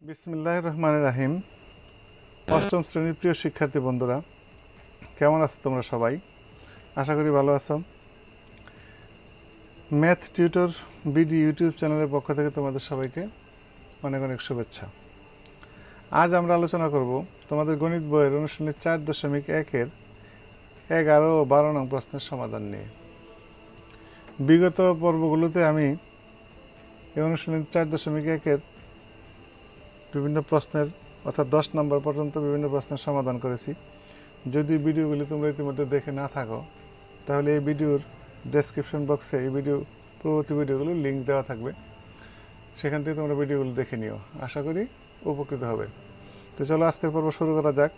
বিসমিল্লাহির রহমানির রহিম। অষ্টম শ্রেণীর প্রিয় শিক্ষার্থী বন্ধুরা, কেমন আছো তোমরা সবাই? আশা করি ভালো আছো। ম্যাথ টিউটর বিডি ইউটিউব চ্যানেলের পক্ষ থেকে তোমাদের সবাইকে অনেক অনেক শুভেচ্ছা। আজ আমরা আলোচনা করব তোমাদের গণিত বইয়ের অনুশীলনী 4.1-এর 11 ও 12 নং প্রশ্নের সমাধান নিয়ে। বিগত পর্বগুলোতে আমি এই অনুশীলনী 4.1-এর বিভিন্ন প্রশ্নের অর্থাৎ 10 নম্বর পর্যন্ত বিভিন্ন প্রশ্নের সমাধান করেছি। যদি ভিডিওগুলি তোমরা ইতিমধ্যে দেখে না থাকো, তাহলে এই ভিডিওর ডেসক্রিপশন বক্সে এই পরবর্তী ভিডিওগুলোর লিঙ্ক দেওয়া থাকবে, সেখান থেকে তোমরা ভিডিওগুলো দেখে নিও। আশা করি উপকৃত হবে। তো চলো আজকের পর্ব শুরু করা যাক।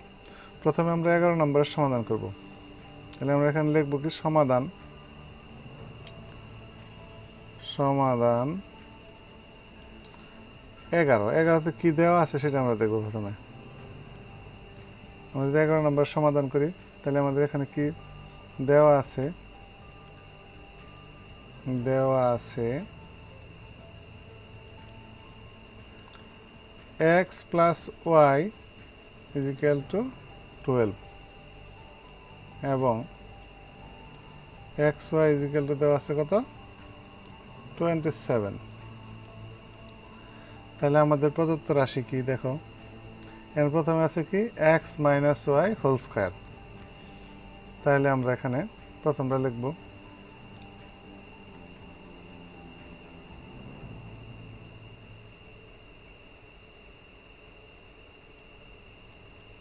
প্রথমে আমরা 11 নম্বরের সমাধান করব। তাহলে আমরা এখানে লিখব কি সমাধান 11তে কি দেওয়া আছে সেটা আমরা দেখব। প্রথমে আমরা যদি 11 নম্বর সমাধান করি, তাহলে আমাদের এখানে কি দেওয়া আছে? x plus y is equal to 12 এবং xy is equal to দেওয়া আছে কত? 27। তাহলে আমাদের প্রদত্ত রাশি কি দেখো। এর প্রথমে আছে কি x minus y whole square। তাহলে আমরা এখানে প্রথমটা লিখব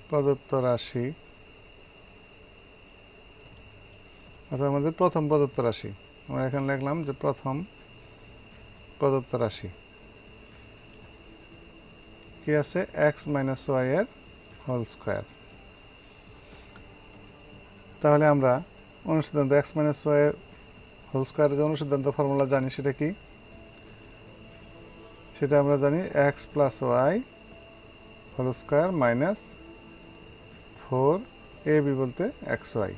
প্রদত্ত রাশি, অর্থাৎ আমাদের প্রথম প্রদত্ত রাশি। আমরা এখানে লিখলাম যে প্রথম প্রদত্ত রাশি কি আছে? x minus y এর হোল স্কোয়ার। তাহলে আমরা অনুসিদ্ধান্ত x minus y এর হোল স্কোয়ারের যে অনুসিদ্ধান্ত ফর্মুলা জানি, সেটা কি? সেটা আমরা জানি x plus y whole square minus 4ab বলতে xy।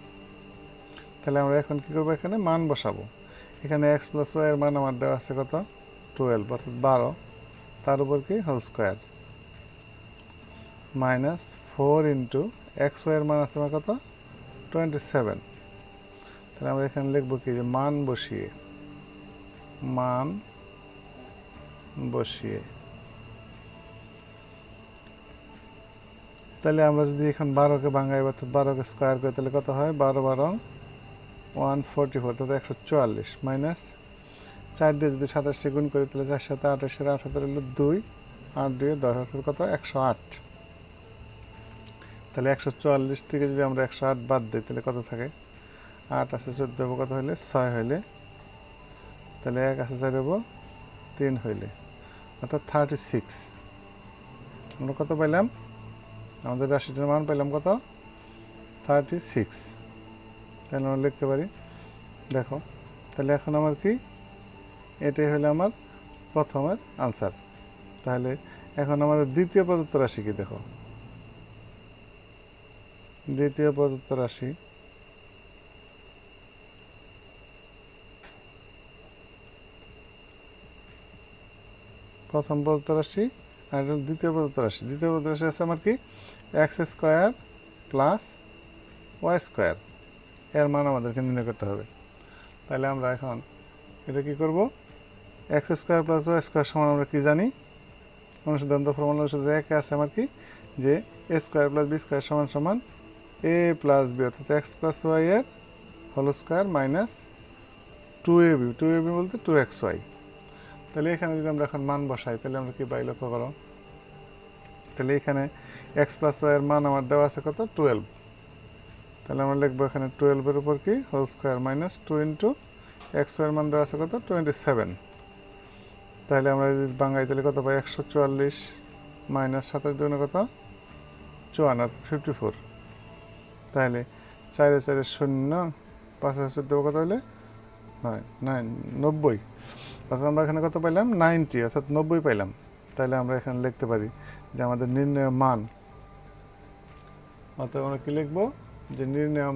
তাহলে আমরা এখন কি করবো? এখানে মান বসাবো। এখানে x plus y এর মান আমার দেওয়া আছে কত? 12, অর্থাৎ 12, তার উপর কি whole square minus 4 into xy এর মান আছে আমার কত? 27। তাহলে আমরা এখানে লিখবো কি যে মান বসিয়ে তাহলে আমরা যদি এখন 12কে ভাঙাই, অর্থাৎ 12কে স্কোয়ার করি, তাহলে কত হয়? 12 12 144, অর্থাৎ 144 মাইনাস 4 দিয়ে যদি 27টি গুণ করি, তাহলে 4 সাথে 28, 8 হলো 2, 8 2 10, অর্থাৎ কত? 108। তাহলে 144 থেকে যদি আমরা 108 বাদ দিই, তাহলে কত থাকে? 8 আছে 14 কত হইলে? 6 হইলে, তাহলে 1 আছে 4 হবো 3 হইলে, অর্থাৎ 36। আমরা কত পাইলাম? আমাদের রাশিটার মান পাইলাম কত? 36। তাহলে আমরা লিখতে পারি, দেখো। তাহলে এখন আমার কি? এটাই হলো আমার প্রথমের আনসার। তাহলে এখন আমাদের দ্বিতীয় প্রদত্ত রাশি কি দেখো। দ্বিতীয় প্রদত্ত রাশি প্রথম প্রদত্ত রাশি আর দ্বিতীয় প্রদত্ত রাশি। দ্বিতীয় প্রদত্ত রাশি আছে আমার কি? x square plus y square, এর মান আমাদেরকে নির্ণয় করতে হবে। তাহলে আমরা এখন এটা কি করব? x square plus y square সমান আমরা কি জানি? অনুসিদ্ধান্ত ফর্মুলা অনুসারে একে আছে আমার কি যে a square plus b square সমান সমান a প্লাস b, অর্থাৎ x প্লাস y এর whole square minus 2ab। 2ab বলতে 2xy। তাহলে এখানে যদি আমরা এখন মান বসাই, তাহলে আমরা কি পাই? লক্ষ্য করো। তাহলে এখানে x প্লাস y এর মান আমার দেওয়া আছে কত? 12। তাহলে আমরা লিখবো এখানে 12-এর উপর কি whole square minus 2 into xy এর মান দেওয়া আছে কত? 27। তাহলে আমরা যদি বাঙাই, তাহলে কত পাই? 144 মাইনাস 27 দুগুণে কত? 54, 54। তাহলে 4 4 0, 5 14 কত হলে? 90। অর্থাৎ আমরা এখানে কত পাইলাম? 90, অর্থাৎ 90 পাইলাম। তাহলে আমরা এখানে লিখতে পারি যে আমাদের নির্ণয় মান, অর্থাৎ আমরা কি লিখবো? যে নির্ণয়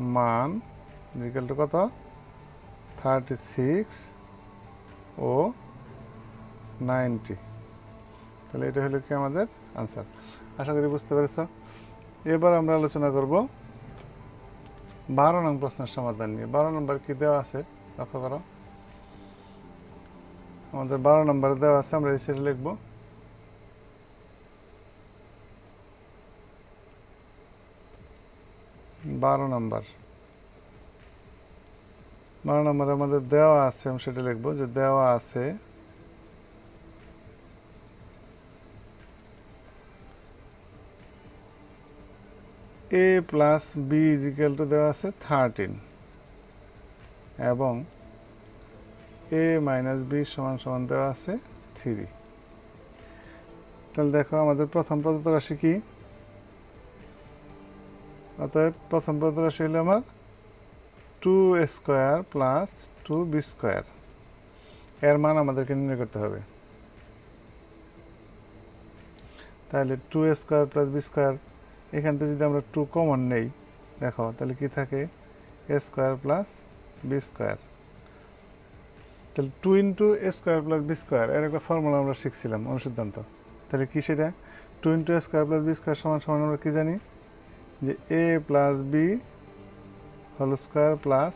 মান ইকুয়াল টু কত 36 ও 90। তাহলে এটা হলো কি আমাদের আনসার। আশা করি বুঝতে পেরেছ। এবার আমরা আলোচনা করব 12 নং প্রশ্নের সমাধান নিয়ে। 12 নম্বর কি দেওয়া আছে লক্ষ্য করো। আমাদের 12 নম্বরে দেওয়া আছে, আমরা এই সাইডে লিখব 12 নম্বর। 12 নম্বরে আমাদের দেওয়া আছে, আমি সেটা লিখব যে দেওয়া আছে a plus B is equal to দেওয়া আছে 13 এবং a মাইনাস বি সমান সমান দেওয়া আছে 3। তাহলে দেখো আমাদের প্রথম প্রদত্ত রাশি কি? অতএব প্রথম প্রদত্ত রাশি হলো আমার 2a square plus 2b square. এর মান আমাদেরকে নির্ণয় করতে হবে। তাহলে 2a square plus b square, এখান থেকে যদি আমরা 2 কমন নেই দেখো তাহলে কি থাকে a square plus b square. তাহলে 2 into a square plus b square এর একটা ফর্মুলা আমরা শিখছিলাম অনুসিদ্ধান্ত। তাহলে কি সেটা 2 into a square plus b square সমান সমান আমরা কি জানি যে a plus b whole square plus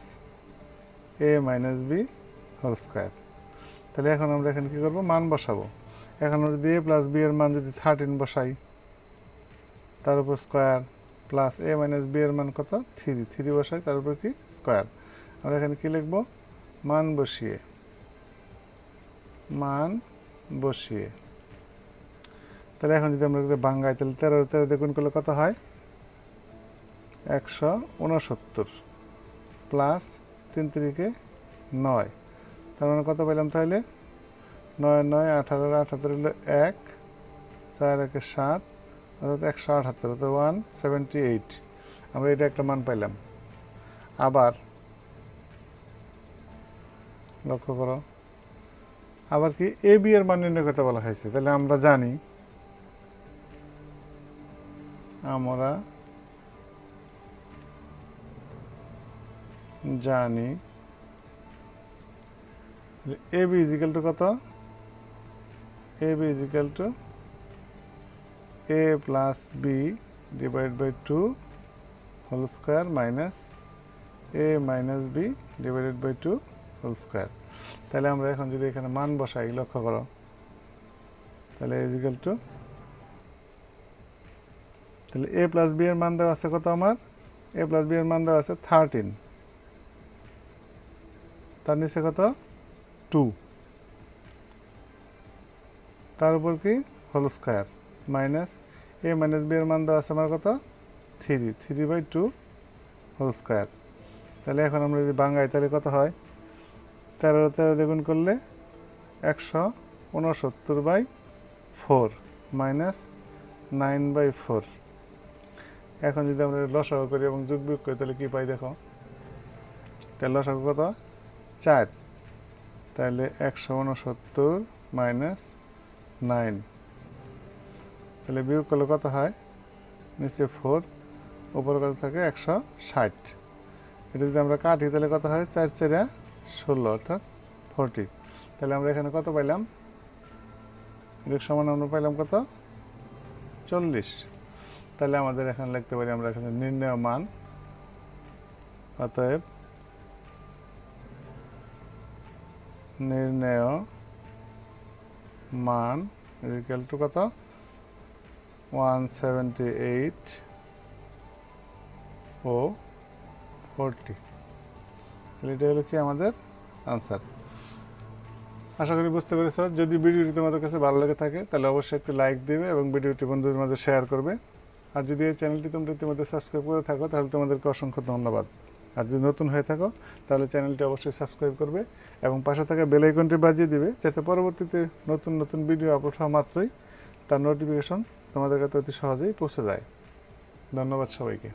a minus b whole square. তাহলে এখন আমরা এখানে কি করব মান বসাবো। এখন আমরা যদি a প্লাস b এর মান যদি 13 বসাই তার উপর square plus a minus b এর মান কত 3 বসাই তার উপর কি স্কোয়ার। আমরা এখানে কি লিখব মান বসিয়ে। তাহলে এখন যদি আমরা বাঙ্গাই তাহলে 13 দিয়ে গুণ করলে কত হয় 169 প্লাস 3 3 9। তার মানে কত পেলাম তাহলে 9 9 18 78 হলো 1 4 1 7 অর্থাৎ 178 অর্থাৎ 178। আমরা এটা একটা মান পাইলাম। আবার লক্ষ্য করো আবার কি এ বি এর মান নির্ণয় করতে বলা হয়েছে। তাহলে আমরা জানি A B is equal to কত A B is equal to a plus B divide by 2 whole square minus a minus B divided by 2 whole square. তাহলে আমরা এখন যদি এখানে মান বসাই লক্ষ্য করো তাহলে ইজ ইকুয়াল টু তাহলে a প্লাস বি এর মান দেওয়া আছে কত আমার a প্লাস বি এর মান দেওয়া আছে 13, তার নিচে কত 2, তার উপর কি whole square minus a minus B এর মান দেওয়া আছে আমার কত 3/2 হোল স্কোয়ার। তাহলে এখন আমরা যদি বাঙ্গাই তাহলে কত হয় 13 দ্বিগুণ করলে 169/4 মাইনাস 9/4। এখন যদি আমরা লসাগু করি এবং যোগ বিয়োগ করি তাহলে কি পাই দেখো তাহলে লসাগু কত 4। তাহলে 169 মাইনাস 9, তাহলে বিয়োগ করলে কত হয় নিচে 4 উপরে কত থাকে 160। এটা যদি আমরা কাটি তাহলে কত হয় 4 4 16 অর্থাৎ 40। তাহলে আমরা এখানে কত পাইলাম এর সমান আমরা পাইলাম কত 40। তাহলে আমাদের এখানে লিখতে পারি আমরা এখানে নির্ণেয় মান, অতএব নির্ণেয় মান ইজ ইকুয়াল টু কত 178 ও 40। তাহলে এটা হলো কি আমাদের আনসার। আশা করি বুঝতে পেরেছ। যদি ভিডিওটি তোমাদের কাছে ভালো লেগে থাকে তাহলে অবশ্যই একটু লাইক দিবে এবং ভিডিওটি বন্ধুদের মাঝে শেয়ার করবে। আর যদি এই চ্যানেলটি তোমরা ইতিমধ্যে সাবস্ক্রাইব করে থাকো তাহলে তোমাদেরকে অসংখ্য ধন্যবাদ। আর যদি নতুন হয়ে থাকো তাহলে চ্যানেলটি অবশ্যই সাবস্ক্রাইব করবে এবং পাশে থাকা বেল আইকনটি বাজিয়ে দিবে যাতে পরবর্তীতে নতুন নতুন ভিডিও আপলোড হওয়া মাত্রই তার নোটিফিকেশন তোমাদের কাছে অতি সহজেই পৌঁছে যায়। ধন্যবাদ সবাইকে।